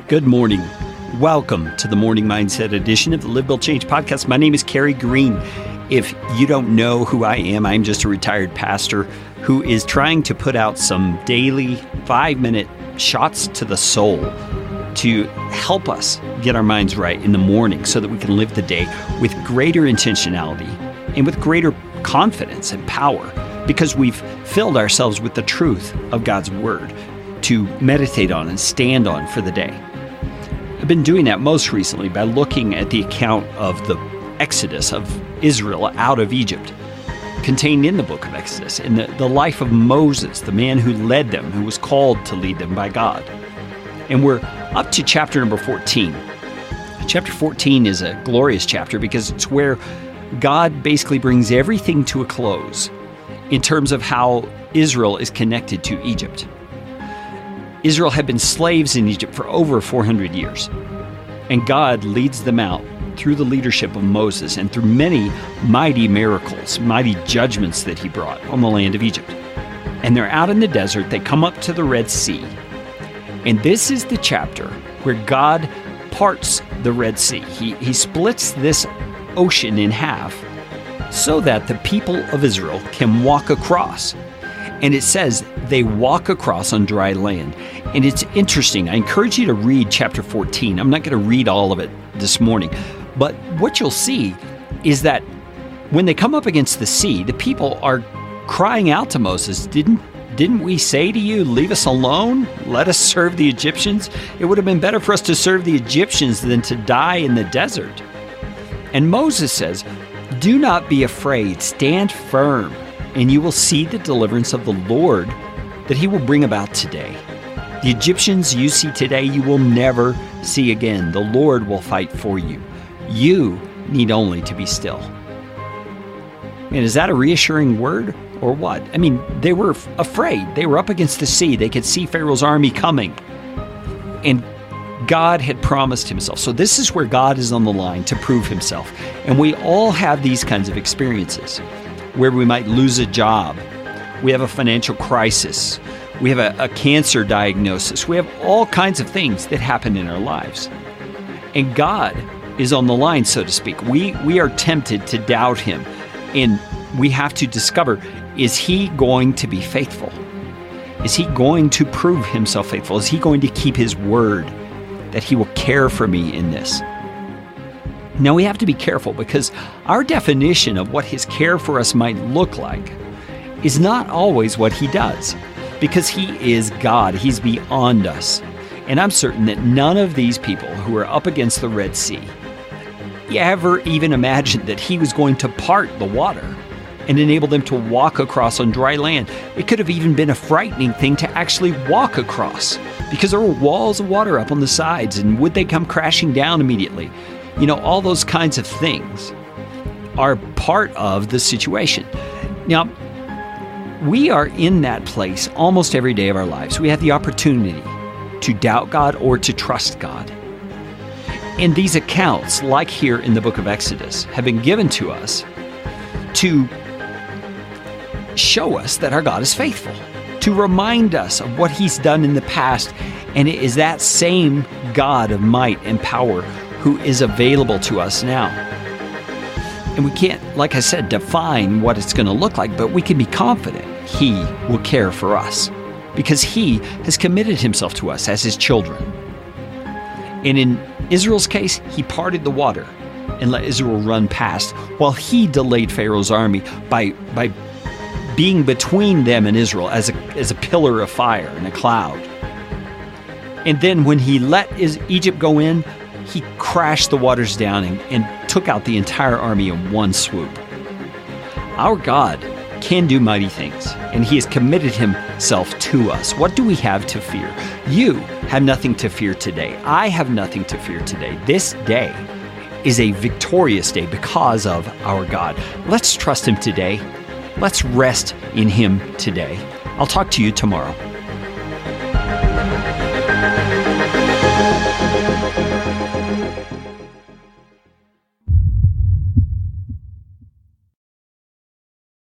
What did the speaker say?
Good morning. Welcome to the Morning Mindset edition of the Live, Build, Change podcast. My name is Kerry Green. If you don't know who I am, I'm just a retired pastor who is trying to put out some daily 5-minute shots to the soul to help us get our minds right in the morning so that we can live the day with greater intentionality and with greater confidence and power because we've filled ourselves with the truth of God's Word to meditate on and stand on for the day. I've been doing that most recently by looking at the account of the Exodus of Israel out of Egypt, contained in the book of Exodus, and the life of Moses, the man who led them, who was called to lead them by God. And we're up to chapter number 14. Chapter 14 is a glorious chapter because it's where God basically brings everything to a close in terms of how Israel is connected to Egypt. Israel had been slaves in Egypt for over 400 years, and God leads them out through the leadership of Moses and through many mighty miracles, mighty judgments that he brought on the land of Egypt. And they're out in the desert. They come up to the Red Sea, and this is the chapter where God parts the Red Sea. He splits this ocean in half so that the people of Israel can walk across. And it says they walk across on dry land. And it's interesting. I encourage you to read chapter 14. I'm not going to read all of it this morning. But what you'll see is that when they come up against the sea, the people are crying out to Moses, Didn't we say to you, leave us alone? Let us serve the Egyptians? It would have been better for us to serve the Egyptians than to die in the desert. And Moses says, do not be afraid. Stand firm, and you will see the deliverance of the Lord that he will bring about today. The Egyptians you see today, you will never see again. The Lord will fight for you. You need only to be still. And is that a reassuring word or what? I mean, they were afraid. They were up against the sea. They could see Pharaoh's army coming. And God had promised himself. So this is where God is on the line to prove himself. And we all have these kinds of experiences where we might lose a job. We have a financial crisis. We have a cancer diagnosis. We have all kinds of things that happen in our lives. And God is on the line, so to speak. We are tempted to doubt him. And we have to discover, is he going to be faithful? Is he going to prove himself faithful? Is he going to keep his word that he will care for me in this? Now, we have to be careful because our definition of what his care for us might look like is not always what he does, because he is God. He's beyond us. And I'm certain that none of these people who are up against the Red Sea ever even imagined that he was going to part the water and enable them to walk across on dry land. It could have even been a frightening thing to actually walk across because there were walls of water up on the sides, and would they come crashing down immediately? You know, all those kinds of things are part of the situation. Now, we are in that place almost every day of our lives. We have the opportunity to doubt God or to trust God. And these accounts, like here in the book of Exodus, have been given to us to show us that our God is faithful, to remind us of what he's done in the past. And it is that same God of might and power who is available to us now. And we can't, like I said, define what it's going to look like, but we can be confident he will care for us because he has committed himself to us as his children. And in Israel's case, he parted the water and let Israel run past while he delayed Pharaoh's army by being between them and Israel as a pillar of fire and a cloud. And then when he let Egypt go in, he crashed the waters down and took out the entire army in one swoop. Our God can do mighty things, and he has committed himself to us. What do we have to fear? You have nothing to fear today. I have nothing to fear today. This day is a victorious day because of our God. Let's trust him today. Let's rest in him today. I'll talk to you tomorrow.